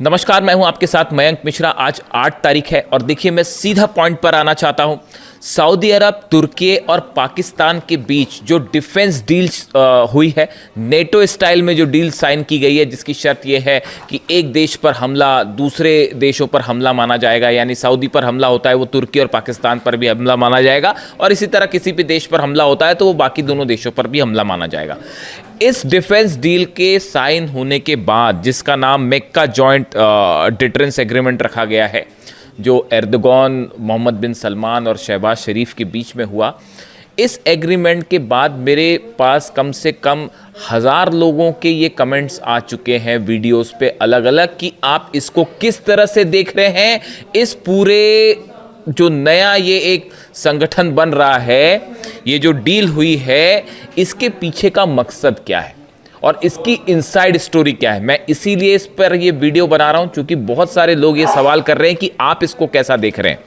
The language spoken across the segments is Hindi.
नमस्कार, मैं हूं आपके साथ मयंक मिश्रा। आज 8 तारीख है और देखिए मैं सीधा पॉइंट पर आना चाहता हूं। सऊदी अरब, तुर्की और पाकिस्तान के बीच जो डिफेंस डील हुई है, नेटो स्टाइल में जो डील साइन की गई है, जिसकी शर्त यह है कि एक देश पर हमला दूसरे देशों पर हमला माना जाएगा, यानी सऊदी पर हमला होता है वो तुर्की और पाकिस्तान पर भी हमला माना जाएगा, और इसी तरह किसी भी देश पर हमला होता है तो वो बाकी दोनों देशों पर भी हमला माना जाएगा। इस डिफेंस डील के साइन होने के बाद, जिसका नाम मेक्का जॉइंट डिटरेंस एग्रीमेंट रखा गया है, जो एर्दोगन, मोहम्मद बिन सलमान और शहबाज शरीफ के बीच में हुआ, इस एग्रीमेंट के बाद मेरे पास कम से कम 1000 लोगों के ये कमेंट्स आ चुके हैं वीडियोस पे अलग अलग कि आप इसको किस तरह से देख रहे हैं। इस पूरे जो नया ये एक संगठन बन रहा है, ये जो डील हुई है, इसके पीछे का मकसद क्या है और इसकी इनसाइड स्टोरी क्या है। मैं इसीलिए इस पर ये वीडियो बना रहा हूं क्योंकि बहुत सारे लोग ये सवाल कर रहे हैं कि आप इसको कैसा देख रहे हैं।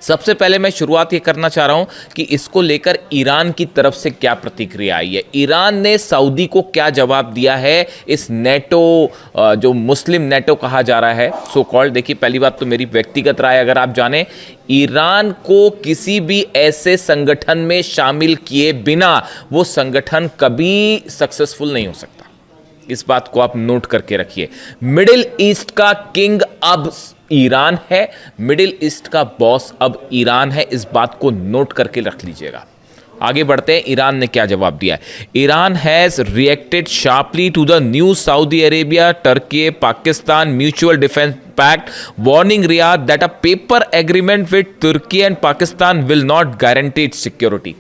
सबसे पहले मैं शुरुआत ये करना चाह रहा हूं कि इसको लेकर ईरान की तरफ से क्या प्रतिक्रिया आई है। ईरान ने सऊदी को क्या जवाब दिया है इस नेटो, जो मुस्लिम नेटो कहा जा रहा है सो कॉल्ड। देखिए, पहली बात तो मेरी व्यक्तिगत राय अगर आप जाने, ईरान को किसी भी ऐसे संगठन में शामिल किए बिना वो संगठन कभी सक्सेसफुल नहीं हो सकता। इस बात को आप नोट करके रखिए। मिडिल ईस्ट का किंग अब ईरान है, मिडिल ईस्ट का बॉस अब ईरान है, इस बात को नोट करके रख लीजिएगा। आगे बढ़ते हैं, ईरान ने क्या जवाब दिया है। Iran has reacted sharply to the new Saudi Arabia Turkey Pakistan mutual defence pact, warning Riyadh that a paper agreement with Turkey and Pakistan will not guarantee its security.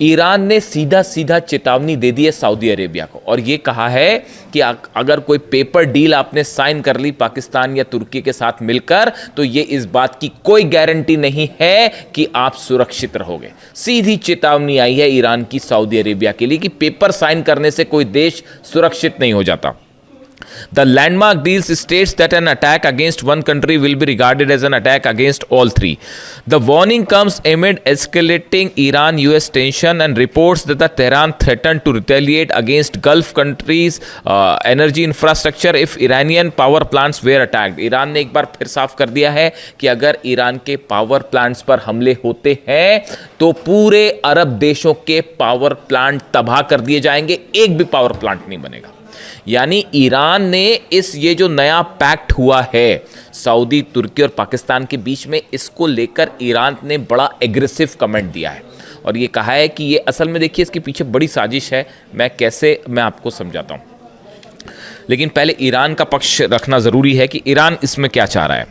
Iran ने सीधा सीधा चेतावनी दे दी है सऊदी अरेबिया को और ये कहा है कि अगर कोई पेपर डील आपने साइन कर ली पाकिस्तान या तुर्की के साथ मिलकर, तो ये इस बात की कोई गारंटी नहीं है कि आप सुरक्षित रहोगे। सीधी चेतावनी आई है ईरान की सऊदी अरेबिया के लिए कि पेपर साइन करने से कोई देश सुरक्षित नहीं हो जाता। The landmark deals states that an attack against one country will be regarded as an attack against all three. The warning comes amid escalating Iran-US tension and reports that the Tehran threatened to retaliate against Gulf countries' energy infrastructure if Iranian power plants were attacked. Iran ने एक बार फिर साफ कर दिया है कि अगर ईरान के पावर प्लांट्स पर हमले होते हैं तो पूरे अरब देशों के पावर प्लांट तबाह कर दिए जाएंगे, एक भी पावर प्लांट नहीं बनेगा। यानी ईरान ने ये जो नया पैक्ट हुआ है सऊदी, तुर्की और पाकिस्तान के बीच में, इसको लेकर ईरान ने बड़ा एग्रेसिव कमेंट दिया है और ये कहा है कि ये असल में, देखिए, इसके पीछे बड़ी साजिश है। मैं आपको समझाता हूं, लेकिन पहले ईरान का पक्ष रखना ज़रूरी है कि ईरान इसमें क्या चाह रहा है।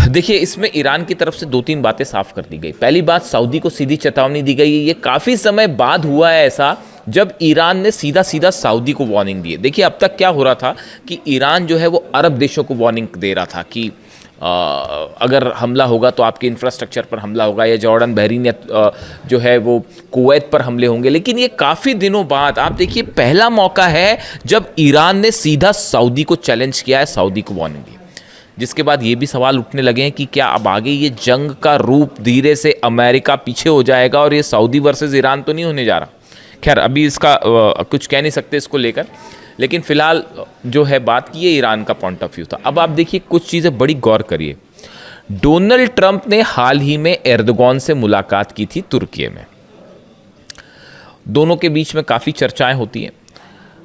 देखिए, इसमें ईरान की तरफ से 2-3 बातें साफ कर दी गई। पहली बात, सऊदी को सीधी चेतावनी दी गई है। ये काफ़ी समय बाद हुआ है ऐसा जब ईरान ने सीधा सीधा सऊदी को वार्निंग दी है। देखिए, अब तक क्या हो रहा था कि ईरान जो है वो अरब देशों को वार्निंग दे रहा था कि अगर हमला होगा तो आपके इंफ्रास्ट्रक्चर पर हमला होगा, या जॉर्डन, बहरीन या जो है वो कुवैत पर हमले होंगे। लेकिन ये काफ़ी दिनों बाद, आप देखिए, पहला मौका है जब ईरान ने सीधा सऊदी को चैलेंज किया है, सऊदी को वार्निंग दी। जिसके बाद ये भी सवाल उठने लगे हैं कि क्या अब आगे ये जंग का रूप धीरे से अमेरिका पीछे हो जाएगा और ये सऊदी वर्सेस ईरान तो नहीं होने जा रहा। खैर, अभी इसका कुछ कह नहीं सकते इसको लेकर, लेकिन फिलहाल जो है बात की, ये ईरान का पॉइंट ऑफ व्यू था। अब आप देखिए, कुछ चीज़ें बड़ी गौर करिए। डोनाल्ड ट्रंप ने हाल ही में एर्दोगन से मुलाकात की थी तुर्की में। दोनों के बीच में काफ़ी चर्चाएं होती हैं।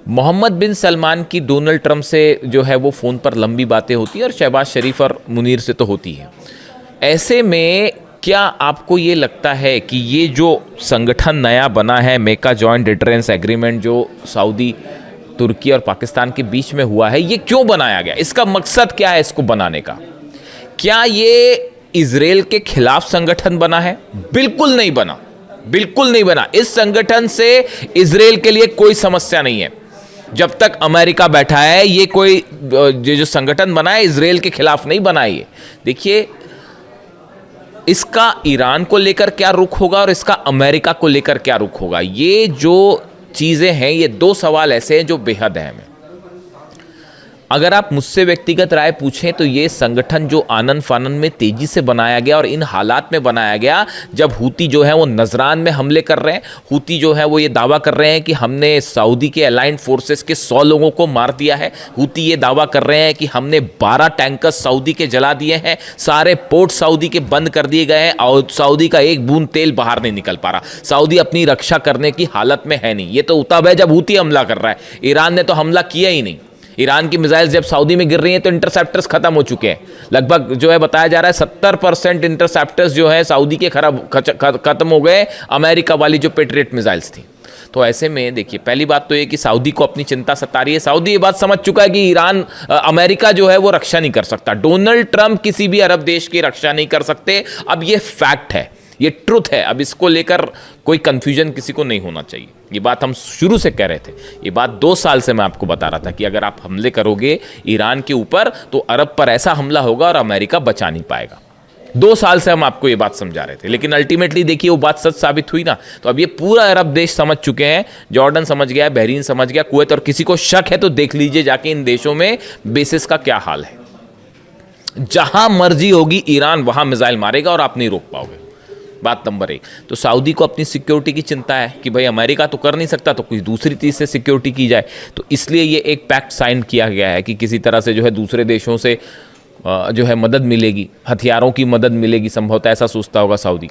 मोहम्मद बिन सलमान की डोनाल्ड ट्रंप से जो है वो फ़ोन पर लंबी बातें होती हैं और शहबाज शरीफ और मुनीर से तो होती है। ऐसे में क्या आपको ये लगता है कि ये जो संगठन नया बना है, मेक्का जॉइंट डिटरेंस एग्रीमेंट, जो सऊदी, तुर्की और पाकिस्तान के बीच में हुआ है, ये क्यों बनाया गया? इसका मकसद क्या है इसको बनाने का? क्या ये इजराइल के खिलाफ संगठन बना है? बिल्कुल नहीं बना, बिल्कुल नहीं बना। इस संगठन से इजराइल के लिए कोई समस्या नहीं है। जब तक अमेरिका बैठा है, ये कोई जो संगठन बना है इजराइल के खिलाफ नहीं बना है। ये देखिए, इसका ईरान को लेकर क्या रुख होगा और इसका अमेरिका को लेकर क्या रुख होगा। ये जो चीज़ें हैं, ये 2 सवाल ऐसे हैं जो बेहद अहम हैं। अगर आप मुझसे व्यक्तिगत राय पूछें तो ये संगठन जो आनन फानन में तेजी से बनाया गया और इन हालात में बनाया गया जब हूती जो है वो नजरान में हमले कर रहे हैं, हूती जो है वो ये दावा कर रहे हैं कि हमने सऊदी के अलाइंड फोर्सेस के 100 लोगों को मार दिया है, हूती ये दावा कर रहे हैं कि हमने 12 टैंकर सऊदी के जला दिए हैं, सारे पोर्ट सऊदी के बंद कर दिए गए हैं और सऊदी का एक बूंद तेल बाहर नहीं निकल पा रहा, सऊदी अपनी रक्षा करने की हालत में है नहीं। ये तो तब है जब हूती हमला कर रहा है, ईरान ने तो हमला किया ही नहीं। ईरान की मिसाइल्स जब सऊदी में गिर रही हैं तो इंटरसेप्टर्स खत्म हो चुके हैं, लगभग जो है बताया जा रहा है 70% इंटरसेप्टर्स जो है सऊदी के खत्म हो गए, अमेरिका वाली जो पेट्रियट मिसाइल्स थी। तो ऐसे में देखिए, पहली बात तो ये कि सऊदी को अपनी चिंता सता रही है, सऊदी ये बात समझ चुका है कि ईरान अमेरिका जो है वो रक्षा नहीं कर सकता, डोनाल्ड ट्रंप किसी भी अरब देश की रक्षा नहीं कर सकते। अब ये फैक्ट है, ये ट्रुथ है, अब इसको लेकर कोई कंफ्यूजन किसी को नहीं होना चाहिए। ये बात हम शुरू से कह रहे थे, ये बात 2 साल से मैं आपको बता रहा था कि अगर आप हमले करोगे ईरान के ऊपर तो अरब पर ऐसा हमला होगा और अमेरिका बचा नहीं पाएगा। 2 साल से हम आपको ये बात समझा रहे थे, लेकिन अल्टीमेटली देखिए वो बात सच साबित हुई ना। तो अब ये पूरा अरब देश समझ चुके हैं, जॉर्डन समझ गया, बहरीन समझ गया, कुवैत, और किसी को शक है तो देख लीजिए जाके इन देशों में बेसिस का क्या हाल है। जहां मर्जी होगी ईरान वहां मिसाइल मारेगा और आप नहीं रोक पाओगे। बात नंबर 1। तो सऊदी को अपनी सिक्योरिटी की चिंता है कि भाई अमेरिका तो कर नहीं सकता तो कोई दूसरी चीज़ से सिक्योरिटी की जाए, तो इसलिए ये एक पैक्ट साइन किया गया है कि किसी तरह से जो है दूसरे देशों से जो है मदद मिलेगी, हथियारों की मदद मिलेगी, संभवतः ऐसा सोचता होगा सऊदी।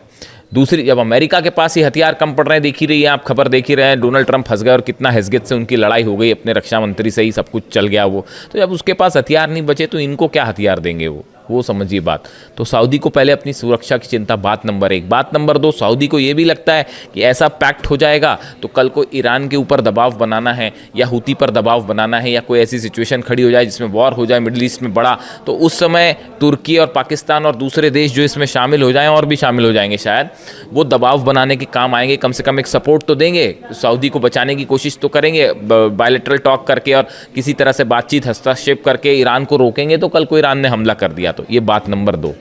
दूसरी, जब अमेरिका के पास ये हथियार कम पड़ रहे हैं, देख ही रही है आप, खबर देख ही रहे हैं, डोनाल्ड ट्रंप फंस गए और कितना हैसियत से उनकी लड़ाई हो गई, अपने रक्षा मंत्री से ही सब कुछ चल गया वो। तो जब उसके पास हथियार नहीं बचे तो इनको क्या हथियार देंगे वो समझिए बात। तो सऊदी को पहले अपनी सुरक्षा की चिंता, बात नंबर 1। बात नंबर 2, सऊदी को ये भी लगता है कि ऐसा पैक्ट हो जाएगा तो कल को ईरान के ऊपर दबाव बनाना है या हूती पर दबाव बनाना है या कोई ऐसी सिचुएशन खड़ी हो जाए जिसमें वॉर हो जाए मिडिल ईस्ट में बड़ा, तो उस समय तुर्की और पाकिस्तान और दूसरे देश जो इसमें शामिल हो जाएं, और भी शामिल हो जाएंगे शायद, वो दबाव बनाने के काम आएंगे, कम से कम एक सपोर्ट तो देंगे, सऊदी को बचाने की कोशिश तो करेंगे, बायलैटरल टॉक करके और किसी तरह से बातचीत, हस्तक्षेप करके ईरान को रोकेंगे तो कल को ईरान ने हमला कर दिया। तो ये बात नंबर 2।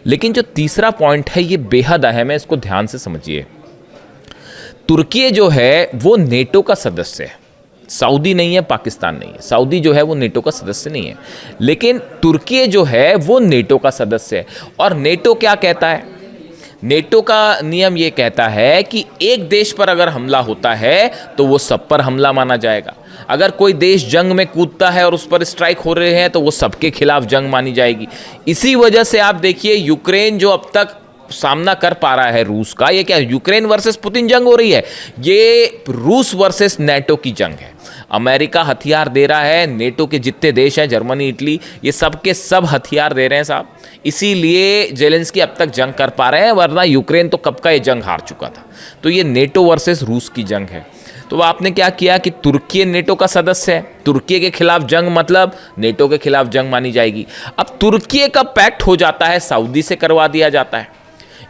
लेकिन जो तीसरा पॉइंट है ये बेहद अहम है, इसको ध्यान से समझिए। तुर्की जो है वो नेटो का सदस्य है, सऊदी नहीं है, पाकिस्तान नहीं है। सऊदी जो है वो नेटो का सदस्य नहीं है, लेकिन तुर्की जो है वो नेटो का सदस्य है। और नेटो क्या कहता है? नेटो का नियम ये कहता है कि एक देश पर अगर हमला होता है तो वो सब पर हमला माना जाएगा। अगर कोई देश जंग में कूदता है और उस पर स्ट्राइक हो रहे हैं तो वो सबके खिलाफ जंग मानी जाएगी। इसी वजह से आप देखिए यूक्रेन जो अब तक सामना कर पा रहा है रूस का, ये क्या यूक्रेन वर्सेस पुतिन जंग हो रही है, ये रूस वर्सेस नेटो की जंग है। अमेरिका हथियार दे रहा है, नेटो के जितने देश हैं, जर्मनी, इटली, ये सब के सब हथियार दे रहे हैं साहब, इसीलिए जेलेंस्की अब तक जंग कर पा रहे हैं, वरना यूक्रेन तो कब का ये जंग हार चुका था। तो ये नेटो वर्सेस रूस की जंग है। तो आपने क्या किया कि तुर्की नेटो का सदस्य है, तुर्की के खिलाफ जंग मतलब नेटो के खिलाफ जंग मानी जाएगी। अब तुर्की का पैक्ट हो जाता है, सऊदी से करवा दिया जाता है,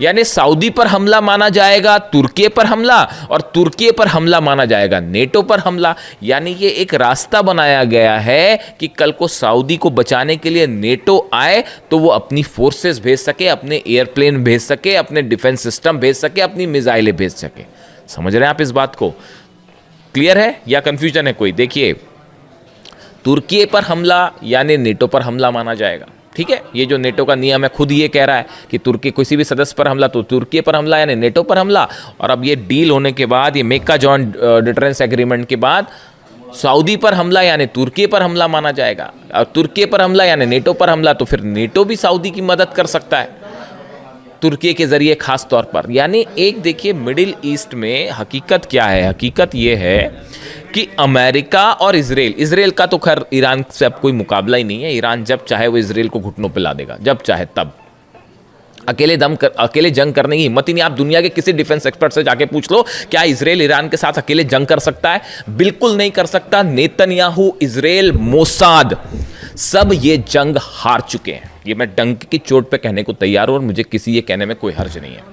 यानी सऊदी पर हमला माना जाएगा तुर्की पर हमला, और तुर्की पर हमला माना जाएगा नेटो पर हमला। यानी ये एक रास्ता बनाया गया है कि कल को सऊदी को बचाने के लिए नेटो आए तो वो अपनी फोर्सेस भेज सके, अपने एयरप्लेन भेज सके, अपने डिफेंस सिस्टम भेज सके, अपनी मिसाइलें भेज सके। समझ रहे हैं आप इस बात को? क्लियर है या कंफ्यूजन है कोई? देखिए, तुर्की पर हमला यानी नेटो पर हमला माना जाएगा, ठीक है। ये जो नेटो का नियम है खुद ये कह रहा है कि तुर्की किसी भी सदस्य पर हमला तो तुर्की पर हमला यानी नेटो पर हमला। और अब ये डील होने के बाद, ये मेका जॉइंट डिटरेंस एग्रीमेंट के बाद, सऊदी पर हमला यानी तुर्की पर हमला माना जाएगा, और तुर्की पर हमला यानी नेटो पर हमला, तो फिर नेटो भी सऊदी की मदद कर सकता है तुर्की के जरिए खास तौर पर। यानी एक देखिए मिडिल ईस्ट में हकीकत क्या है, हकीकत ये है कि अमेरिका और इजराइल का तो खैर ईरान से अब कोई मुकाबला ही नहीं है। ईरान जब चाहे वो इजराइल को घुटनों पे ला देगा, जब चाहे तब। अकेले जंग करने की हिम्मत ही नहीं। आप दुनिया के किसी डिफेंस एक्सपर्ट से जाके पूछ लो, क्या इजराइल ईरान के साथ अकेले जंग कर सकता है? बिल्कुल नहीं कर सकता। नेतन्याहू, इजराइल, मोसाद, सब ये जंग हार चुके हैं। ये मैं डंक की चोट पे कहने को तैयार हूं और मुझे किसी ये कहने में कोई हर्ज नहीं है।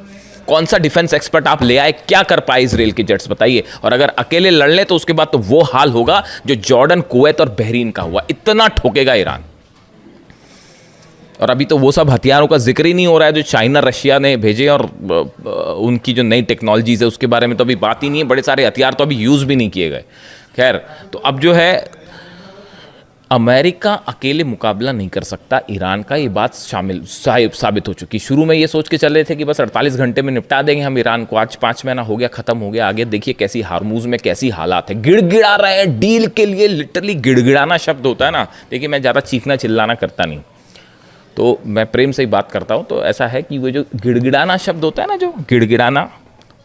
कौन सा डिफेंस एक्सपर्ट आप ले आए, क्या कर पाए इजराइल के जेट्स, बताइए। और अगर अकेले लड़ ले तो उसके बाद तो वो हाल होगा जो जॉर्डन, कुवैत और बहरीन का हुआ। इतना ठोकेगा ईरान। और अभी तो वो सब हथियारों का जिक्र ही नहीं हो रहा है जो चाइना, रशिया ने भेजे, और उनकी जो नई टेक्नोलॉजीज है उसके बारे में तो अभी बात ही नहीं है। बड़े सारे हथियार तो अभी यूज भी नहीं किए गए। खैर, तो अब जो है अमेरिका अकेले मुकाबला नहीं कर सकता ईरान का, ये बात साबित हो चुकी। शुरू में ये सोच के चल रहे थे कि बस 48 घंटे में निपटा देंगे हम ईरान को, आज 5 महीना हो गया, खत्म हो गया। आगे देखिए कैसी हार्मूज में कैसी हालात है, गिड़गिड़ा रहे हैं डील के लिए। लिटरली गिड़गिड़ाना शब्द होता है ना, देखिए मैं ज़्यादा चीखना चिल्लाना करता नहीं, तो मैं प्रेम से ही बात करता हूँ। तो ऐसा है कि वो जो गिड़गिड़ाना शब्द होता है ना, जो गिड़गिड़ाना,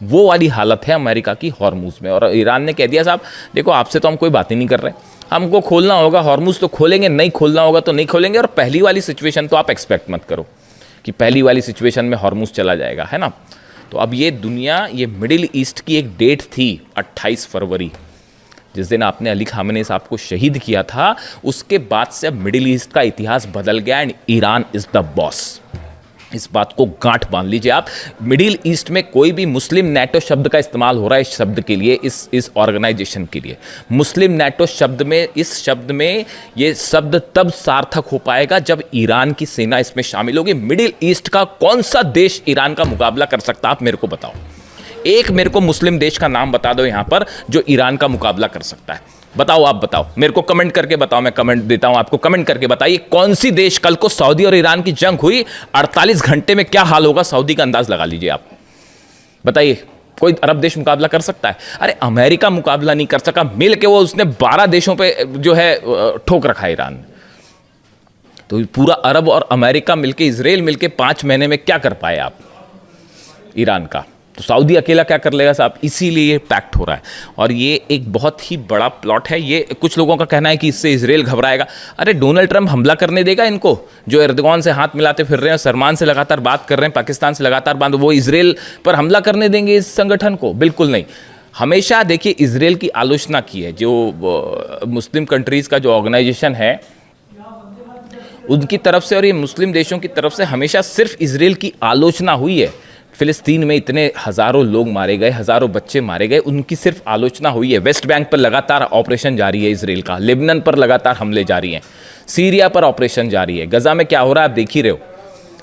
वो वाली हालत है अमेरिका की हॉर्मूज में। और ईरान ने कह दिया साहब देखो आपसे तो हम कोई बात ही नहीं कर रहे, हमको खोलना होगा हॉर्मूज तो खोलेंगे, नहीं खोलना होगा तो नहीं खोलेंगे। और पहली वाली सिचुएशन तो आप एक्सपेक्ट मत करो कि पहली वाली सिचुएशन में हॉर्मूज चला जाएगा, है ना। तो अब ये दुनिया, ये मिडिल ईस्ट की एक डेट थी 28 फरवरी, जिस दिन आपने अली खामेनी साहब को शहीद किया था, उसके बाद से अब मिडिल ईस्ट का इतिहास बदल गया and Iran is the boss. इस बात को गांठ बांध लीजिए आप। मिडिल ईस्ट में कोई भी मुस्लिम नेटो शब्द का इस्तेमाल हो रहा है इस शब्द के लिए, इस ऑर्गेनाइजेशन के लिए। मुस्लिम नेटो शब्द में, इस शब्द में ये शब्द तब सार्थक हो पाएगा जब ईरान की सेना इसमें शामिल होगी। मिडिल ईस्ट का कौन सा देश ईरान का मुकाबला कर सकता है, आप मेरे को बताओ। एक मेरे को मुस्लिम देश का नाम बता दो यहां पर जो ईरान का मुकाबला कर सकता है। बताओ, आप बताओ, मेरे को कमेंट करके बताओ, मैं कमेंट देता हूं आपको, कमेंट करके बताइए कौन सी देश, कल को सऊदी और ईरान की जंग हुई, 48 घंटे में क्या हाल होगा सऊदी का अंदाज लगा लीजिए आप। बताइए कोई अरब देश मुकाबला कर सकता है? अरे अमेरिका मुकाबला नहीं कर सका, मिल के वो उसने 12 देशों पे जो है ठोक रखा है ईरान। तो पूरा अरब और अमेरिका मिलके, इजराइल मिलके 5 महीने में क्या कर पाए आप ईरान का? तो सऊदी अकेला क्या कर लेगा साहब? इसीलिए ये पैक्ट हो रहा है और ये एक बहुत ही बड़ा प्लॉट है। ये कुछ लोगों का कहना है कि इससे इजराइल घबराएगा। अरे डोनाल्ड ट्रंप हमला करने देगा इनको, जो एर्दोगान से हाथ मिलाते फिर रहे हैं, सलमान से लगातार बात कर रहे हैं, पाकिस्तान से लगातार बात, वो इजराइल पर हमला करने देंगे इस संगठन को? बिल्कुल नहीं। हमेशा देखिए इजराइल की आलोचना की है, जो मुस्लिम कंट्रीज़ का जो ऑर्गेनाइजेशन है उनकी तरफ से और ये मुस्लिम देशों की तरफ से हमेशा सिर्फ इजराइल की आलोचना हुई है। फिलिस्तीन में इतने हज़ारों लोग मारे गए, हज़ारों बच्चे मारे गए, उनकी सिर्फ आलोचना हुई है। वेस्ट बैंक पर लगातार ऑपरेशन जारी है इजराइल का, लेबनान पर लगातार हमले जारी हैं, सीरिया पर ऑपरेशन जारी है, गजा में क्या हो रहा है आप देख ही रहे हो।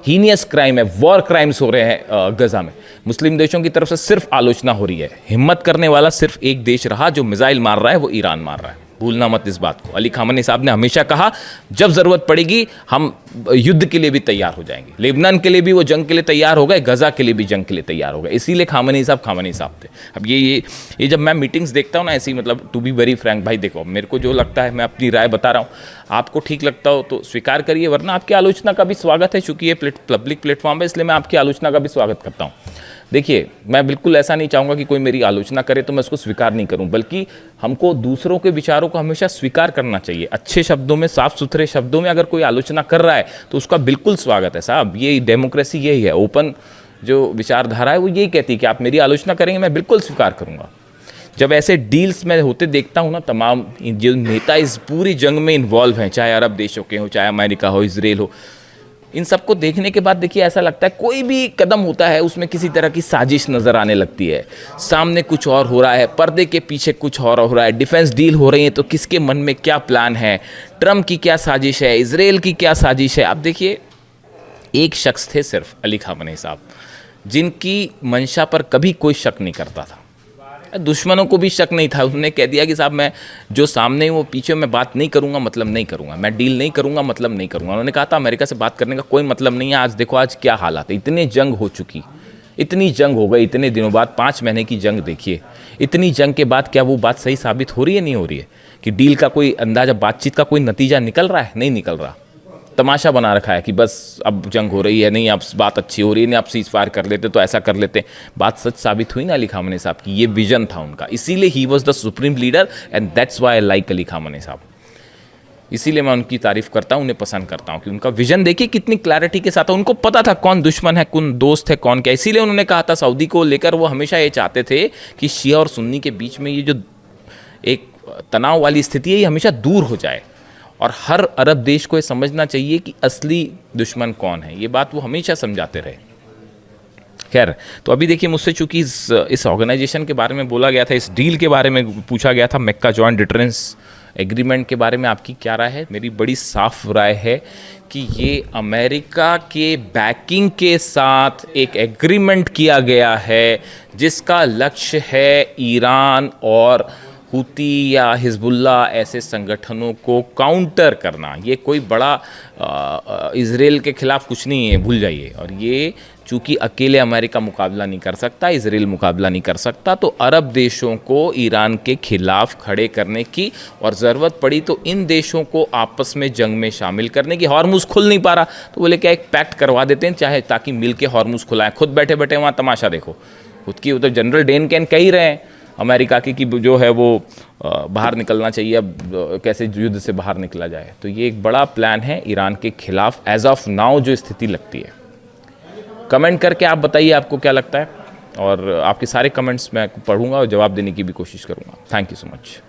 हीनियस क्राइम है, वॉर क्राइम्स हो रहे हैं गजा में। मुस्लिम देशों की तरफ से सिर्फ आलोचना हो रही है। हिम्मत करने वाला सिर्फ एक देश रहा जो मिसाइल मार रहा है, वो ईरान मार रहा है। भूलना मत इस बात को। अली खामेनी साहब ने हमेशा कहा जब ज़रूरत पड़ेगी हम युद्ध के लिए भी तैयार हो जाएंगे। लेबनान के लिए भी वो जंग के लिए तैयार हो गए, गजा के लिए भी जंग के लिए तैयार हो गए। इसीलिए खामेनी साहब थे। अब ये जब मैं मीटिंग्स देखता हूँ ना ऐसी, मतलब टू बी वेरी फ्रैंक भाई, देखो मेरे को जो लगता है मैं अपनी राय बता रहा हूँ, आपको ठीक लगता हो तो स्वीकार करिए, वरना आपकी आलोचना का भी स्वागत है। चूँकि ये पब्लिक प्लेटफॉर्म है इसलिए मैं आपकी आलोचना का भी स्वागत करता हूँ। देखिए मैं बिल्कुल ऐसा नहीं चाहूँगा कि कोई मेरी आलोचना करे तो मैं उसको स्वीकार नहीं करूँ, बल्कि हमको दूसरों के विचारों को हमेशा स्वीकार करना चाहिए। अच्छे शब्दों में, साफ सुथरे शब्दों में अगर कोई आलोचना कर रहा है तो उसका बिल्कुल स्वागत है साहब। ये डेमोक्रेसी यही है, ओपन जो विचारधारा है वो यही कहती है कि आप मेरी आलोचना करेंगे मैं बिल्कुल स्वीकार करूँगा। जब ऐसे डील्स में होते देखता हूँ ना, तमाम जो नेता इस पूरी जंग में इन्वॉल्व हैं, चाहे अरब देशों के हो, चाहे अमेरिका हो, इजराइल हो, इन सबको देखने के बाद देखिए ऐसा लगता है कोई भी कदम होता है उसमें किसी तरह की साजिश नज़र आने लगती है। सामने कुछ और हो रहा है, पर्दे के पीछे कुछ और हो रहा है। डिफेंस डील हो रही है तो किसके मन में क्या प्लान है, ट्रम्प की क्या साजिश है, इजराइल की क्या साजिश है। आप देखिए एक शख्स थे सिर्फ अली खामेनी साहब, जिनकी मंशा पर कभी कोई शक नहीं करता था, दुश्मनों को भी शक नहीं था। उन्होंने कह दिया कि साहब मैं जो सामने वो पीछे मैं बात नहीं करूंगा मतलब नहीं करूंगा, मैं डील नहीं करूंगा मतलब नहीं करूंगा। उन्होंने कहा था अमेरिका से बात करने का कोई मतलब नहीं है। आज देखो आज क्या हालात है, इतनी जंग हो चुकी, इतनी जंग हो गई इतने दिनों बाद, 5 महीने की जंग देखिए। इतनी जंग के बाद क्या वो बात सही साबित हो रही है, नहीं हो रही है कि डील का कोई अंदाजा, बातचीत का कोई नतीजा निकल रहा है? नहीं निकल रहा। तमाशा बना रखा है कि बस अब जंग हो रही है, नहीं अब बात अच्छी हो रही है, नहीं आप सीज फायर कर लेते तो ऐसा कर लेते। बात सच साबित हुई ना अली खामेनी साहब की, ये विजन था उनका, इसीलिए he was the supreme leader and that's why I like Ali Khamenei साहब। इसीलिए मैं उनकी तारीफ करता हूँ, उन्हें पसंद करता हूँ कि उनका विजन देखिए कितनी क्लैरिटी के साथ है। उनको पता था कौन दुश्मन है, कौन दोस्त है, कौन क्या। इसीलिए उन्होंने कहा था सऊदी को लेकर, वो हमेशा ये चाहते थे कि शिया और सुन्नी के बीच में ये जो एक तनाव वाली स्थिति है ये हमेशा दूर हो जाए और हर अरब देश को ये समझना चाहिए कि असली दुश्मन कौन है। ये बात वो हमेशा समझाते रहे। खैर, तो अभी देखिए मुझसे चूंकि इस ऑर्गेनाइजेशन के बारे में बोला गया था, इस डील के बारे में पूछा गया था, मक्का जॉइंट डिटरेंस एग्रीमेंट के बारे में आपकी क्या राय है? मेरी बड़ी साफ राय है कि ये अमेरिका के बैकिंग के साथ एक एग्रीमेंट किया गया है जिसका लक्ष्य है ईरान और हूती या हिजबुल्ला ऐसे संगठनों को काउंटर करना, ये कोई बड़ा इजराइल के खिलाफ कुछ नहीं है, भूल जाइए। और ये चूंकि अकेले अमेरिका मुकाबला नहीं कर सकता, इजराइल मुकाबला नहीं कर सकता, तो अरब देशों को ईरान के खिलाफ खड़े करने की, और ज़रूरत पड़ी तो इन देशों को आपस में जंग में शामिल करने की। हॉर्मुज़ खुल नहीं पा रहा तो बोले क्या एक पैक्ट करवा देते हैं, चाहे ताकि मिल के हॉर्मुज़ खुलाएं। खुद बैठे बैठे वहाँ तमाशा देखो, खुद की उधर जनरल डेन कैन कह ही रहे हैं अमेरिका की कि जो है वो बाहर निकलना चाहिए, अब कैसे युद्ध से बाहर निकला जाए। तो ये एक बड़ा प्लान है ईरान के खिलाफ एज ऑफ नाउ जो स्थिति लगती है। कमेंट करके आप बताइए आपको क्या लगता है, और आपके सारे कमेंट्स मैं पढ़ूंगा और जवाब देने की भी कोशिश करूंगा। Thank you so much.